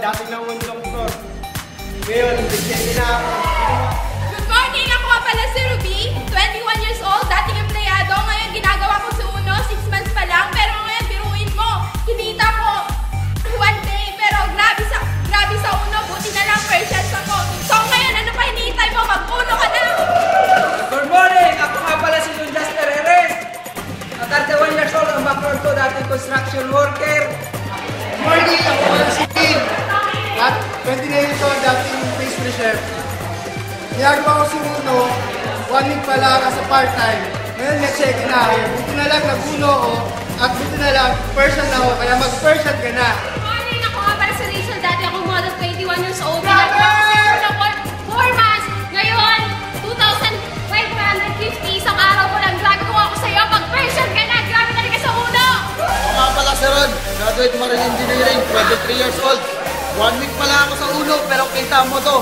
dating naunong doktor. Ngayon, nagsisendi na ako. Good morning! Ako nga pala si Ruby, 21 years old, dating empleyado. Ngayon, ginagawa ko sa Uno, 6 months pa lang. Pero ngayon, biruin mo, kinita ko 1 day. Pero grabe sa Uno, buti na lang Persians ako. So ngayon, ano pa hinihintay mo? Mag-Uno ka na! Good morning! Ako nga pala si Junjas Pereres. 31 years old, ang background ko, dating construction worker. Good morning! Ako pala si Kim. At 29 years old, dating pastry chef. Ginagawa ko si Uno, 1 week pa lang as a part-time. Ngayon, nag-check na ako. Buti na lang nag-Uno ako. At buti na lang, Persian ako. Kaya mag-Persian ka na. Good morning! Ako nga pala si Rachel, dati ako model 21 years old. Ginagawa ko si Uno for 4 months. Ngayon, 2,550 isang araw ko lang. Grabe ko ako sa'yo. Mag-Persian ka na. Grabe talaga sa Uno. Ako nga pala si Ron, graduate Marine Engineering, 23 years old. 1 week pa lang ako sa Uno, pero kita mo to.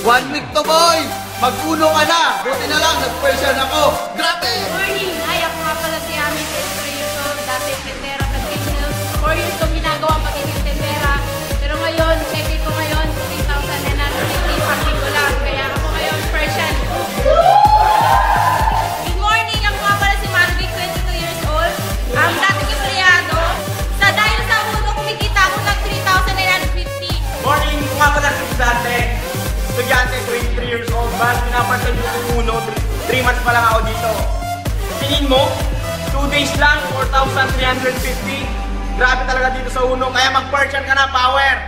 1 week to boy! Mag-Uno ka na! Buti na lang, nag-Persian ako. Grabe! Morning! Ay, ako nga pala si Ami, 23 years old. Dati tendera sa Green Hills. 4 years kong ginagawa pagiging tendera. Pero ngayon, check ko ngayon, 3,950 packing ko lang. Kaya ako ngayon, Persian. Good morning! Ako nga pala si Marvic, 22 years old. Dating empleyado. Dahil sa Uno, kumikita ako ng 3,950. Morning! Kung nga pala si Dante. Estudyante, 23 years old. Ba't pinapansin ko kung Uno, 3 months pa lang ako dito. Tingin mo, 2 days lang, 4,350. Grabe talaga dito sa Uno, kaya mag-Persian ka na, power!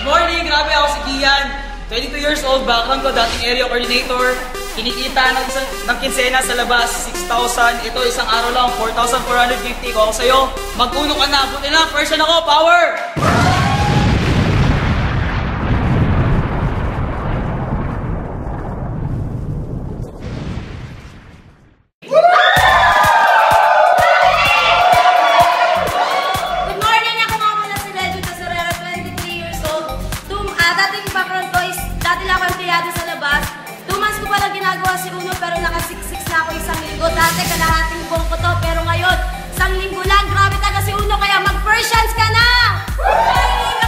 Morning! Grabe ako si Kian. 22 years old, background ko, dating area coordinator. Kinikita ng kinsena sa labas, 6,000. Ito, isang araw lang, 4,450. Kung ako sa'yo, mag-Uno ka na. Buti na, Persian ako, power! Ginagawa si Uno pero nakasiksik na ako isang linggo. Dati kalahating buong ko to pero ngayon, isang linggo lang. Grabe talaga si Uno kaya mag-Persians ka na!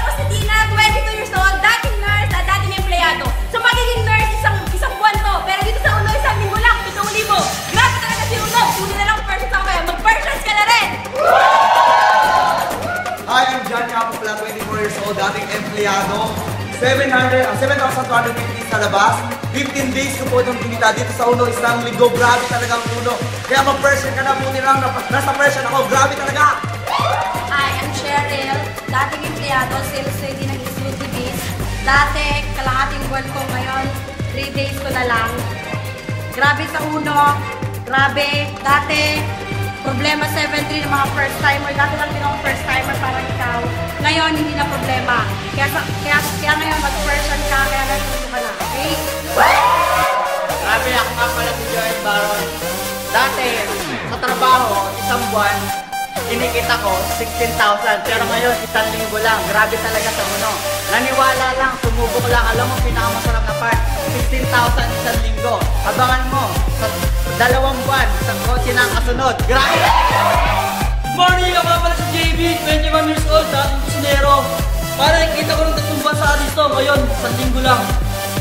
Ako si Dina, 22 years old, dating nurse at dating empleyado. So magiging nurse isang buwan to. Pero dito sa Uno, isang linggo lang, 7,000. Grabe talaga si Uno. Puli na lang Persians ako kaya mag-Persians ka na rin! Hi, I'm John Capo pala, 24 years old, dating empleyado. 7,250 sa labas. 15 days ko po itong pinita dito sa Uno, isang linggo. Grabe talaga ang Uno. Kaya mag-Persian ka na, buti lang, nasa Persian ako. Grabe talaga! Hi, I'm Cheryl, dating empleyado, sales lady ng Isuzu Biz. Dati, kalahating buwan ko ngayon, 3 days ko na lang. Grabe sa Uno, grabe. Dati, problema 7-3 ng mga first timer. Dati lang din ako first timer parang ikaw. Ngayon, hindi na problema. Kaya ngayon, mag-Persian ka, kaya nagsuso ka na. Okay? Grabe, ako nga pala si Joel Baron. Dati, sa trabaho, isang buwan, kinikita ko 16,000. Pero ngayon, isang linggo lang. Grabe talaga sa Uno. Naniwala lang, sumubok lang. Alam mo, pinakamasarap na part, 16,000 isang linggo. Abangan mo, sa 2 buwan, isang kotse na ang kasunod. Grabe! Good morning! Ako nga pala si JB, 21 years old, dating kusinero. Para nakikita ko ng 3 buwan sa Aristo. Ngayon, isang linggo lang.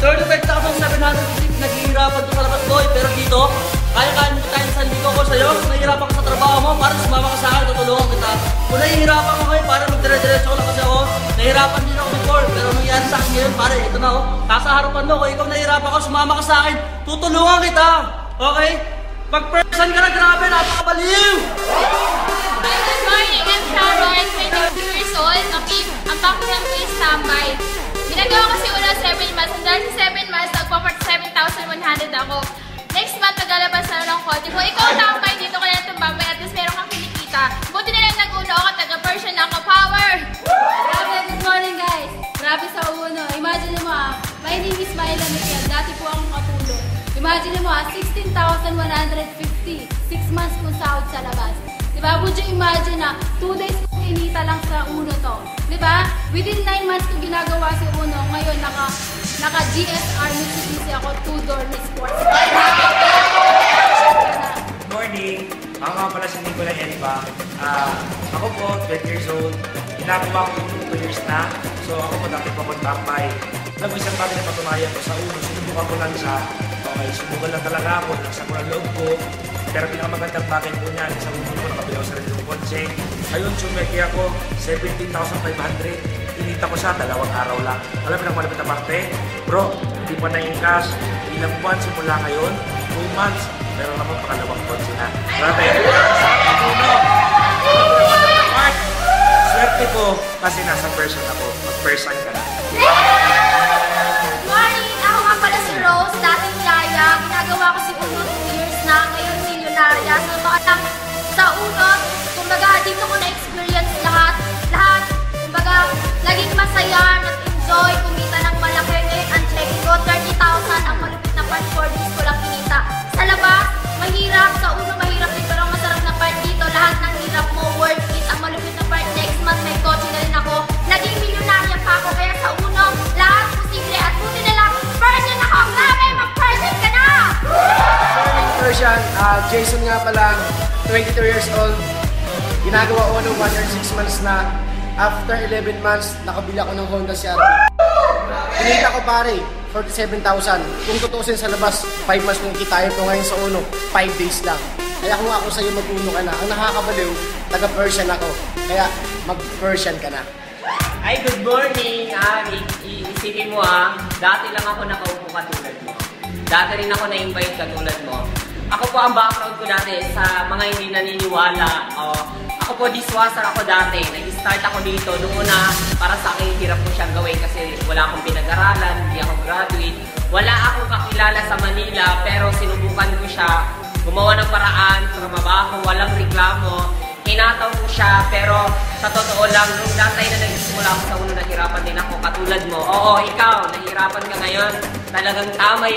35,750 naghihirapan ko sa labas boy, pero dito, kaya-kaya mo tayo sa linggo ko sa'yo. Kung nahihirapan ka sa trabaho mo, para sumama ka sa akin, tutulungan kita. Kung nahihirapan ko ngayon, para magdire-diretso ko lang kasi ako. Nahihirapan din ako before, pero nangyari sa akin ngayon, pare, ito na ako. Nasa harapan mo, kung ikaw nahihirapan ko, sumama ka sa akin, tutulungan kita. Okay? Mag-Persian ka na, grabe, napakabaliw! Good morning, I'm Sharon, 22 years old. Okay, ang background ko is tambay. Ginagawa kasi una 7 months. And dahil sa 7 months, nagpa-47,100 ako. Next month, naglalabas na ng konti. Kung ikaw tambay dito ka na tumambay, at least meron kang kinikita. Buti na lang nag-uno ako, taga-Persian ako. Power! Grabe, good morning guys! Grabe sa Uno. Imagine mo my name is Myla Miguel. Dati po akong katulong. Imagine mo 16,150. 6 months kong sahod sa labas. Diba? Would you imagine 2 days kong inita lang sa Uno to. Diba? Within 9 months kong ginagawa si Uno. Ngayon, naka-GSR Mitsubishi ako, 2-door na sports. Morning! Ako nga pala si Nicola Elba. Ako po, 12 years old. Ginagawa ko 2 years na. So ako po dati po akong tambay. Alam mo, isang bagay na patunayan ko sa uno, sinubukan ko lang siya. Okay, subukan lang talaga ako, nasa ko ng loob ko. Pero pinakamagandang bagay po niyan, sa uno ko, nakabilaw sa rin yung kotse. Ayun, sumeki ako, 17,500. Inita ko siya, 2 araw lang. Alam mo na malapit na parte? Bro, hindi pa na yung cash. Ilang buwan simula ngayon? 2 months. Pero naman pakalawang kotse na. Grabe, sa uno. Swerte ko kasi nasa person ako. Mag-person ka na. Morning! Ako nga pala si Rose, dating yaya. Ginagawa ko si Uno 2 years na, ngayon milyonarya. So, lang sa Uno, kumbaga dito ko na-experience lahat. Kumbaga, naging masaya, nag-enjoy, kumita ng malaki. Ngayon, ang checking ko, 30,000 ang malupit na part 4 days ko lang kinita. Sa labas, mahirap. Sa Uno, mahirap din. Pero ang masarap na part dito, lahat ng hirap mo, worth it. Ang malupit na part, next month may kotse na rin ako. Naging milyonarya pa ako, kaya sa Uno, lahat posible. At buti na lang, person ako! Grabe, mag-person ka na! Persian, Jason nga pala, 22 years old. Ginagawa ko ng 1 year 6 months na. After 11 months, nakabili ako ng Honda CR-V. Pinita ko pare, 47,000. Kung tutusin sa labas, 5 months nung kitain ko ngayon sa Uno, 5 days lang. Kaya kung ako sa'yo mag-uno ka na, ang nakakabaliw, taga-Persian ako. Kaya mag-Persian ka na. Ay, good morning! Isipin mo dati lang ako nakaupo katulad mo. Dati rin ako na-invite katulad mo. Ako po ang background ko dati sa mga hindi naniniwala. Ako po dishwasher ako dati. Nag-start ako dito. Noong una, para sa akin, hirap ko siyang gawin kasi wala akong pinag-aralan, hindi ako graduate. Wala akong kakilala sa Manila, pero sinubukan ko siya. Gumawa ng paraan, trabaho, walang reklamo. Hinataw ko siya, pero sa totoo lang, nung datay na nagsimula ako sa Uno, nahirapan din ako, katulad mo. Oo, ikaw, nahirapan ka ngayon. Talagang tama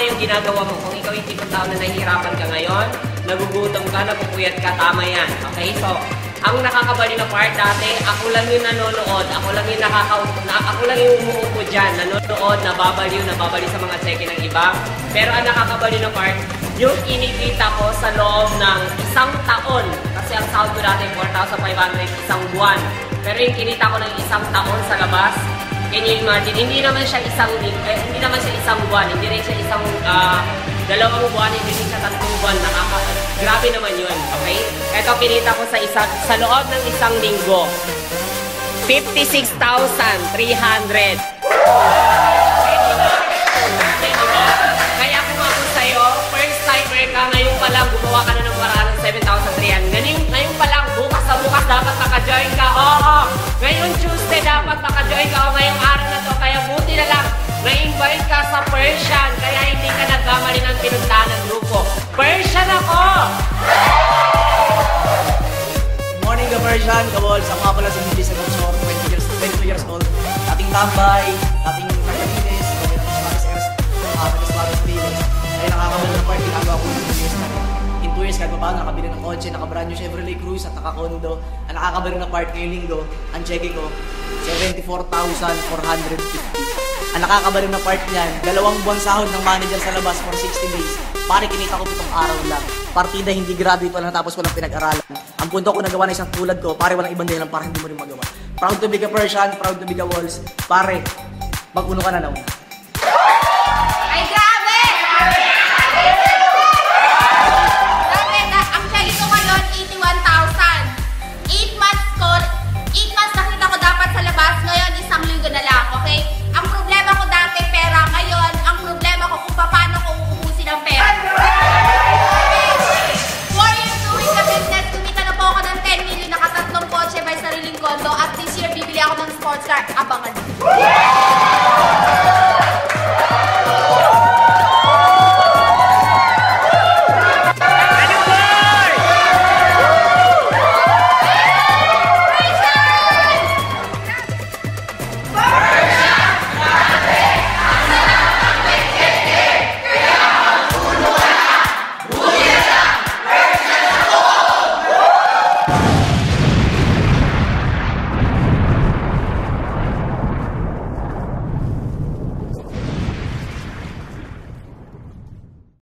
yung ginagawa mo. Kung ikaw yung tipong tao na nahihirapan ka ngayon, nagugutom ka, nagpupuyat ka, tama yan. Okay, so, ang nakakabali na part dati, ako lang yung nanonood, ako lang yung umuupo dyan, nanonood, nababaliw sa mga check ng iba. Pero ang nakakabali na part, yung inikita ko sa loob ng 1 taon, kasi ang sahod ko dati 4,500 isang buwan. Pero yung kinita ko ng 1 taon sa labas, can you imagine, hindi naman siya isang buwan, hindi rin siya isang 2 buwan, hindi rin siya 3 buwan. Grabe naman yun, okay? Ito kinita ko sa loob ng 1 linggo, 56,300. Kaya kung ako sa'yo, first timer ka, ngayon pa lang gumawa ka na ng paraan ng 7,300. Ngayon pa lang, bukas sa bukas dapat maka-join ka. Oo, ngayon Tuesday dapat maka-join ka. O ngayong araw na to, kaya buti na lang, na-invite ka sa Persian, kaya hindi ka nagkamali ng pinuntahan ng grupo. Persian ako! Morning ka Persian, Kabols. Ako nga pala si Mili sa Gunsor, 22 years old. Dating tambay, dating kagalinis, Magas Bilis. Kaya nakakabali ng part, ginagawa ko 2 years na. In 2 years, kahit pa paano, nakabili ng kotse, naka-brand new Chevrolet Cruze at naka-condo. Ang nakakabali ng part ngayong linggo, ang checking ko, 74,450. Ang nakakabali ng part niyan, 2 buwan sahod ng manager sa labas for 60 days. Pare, kinita ko 7 araw lang. Partida hindi graduate pa lang tapos walang pinag-aralan. Ang punto ko nagawa na isang tulad ko, pare walang ibang dahilan para hindi mo rin magawa. Proud to be ka Persian, proud to be ka Walls. Pare, mag-uno ka na nauna.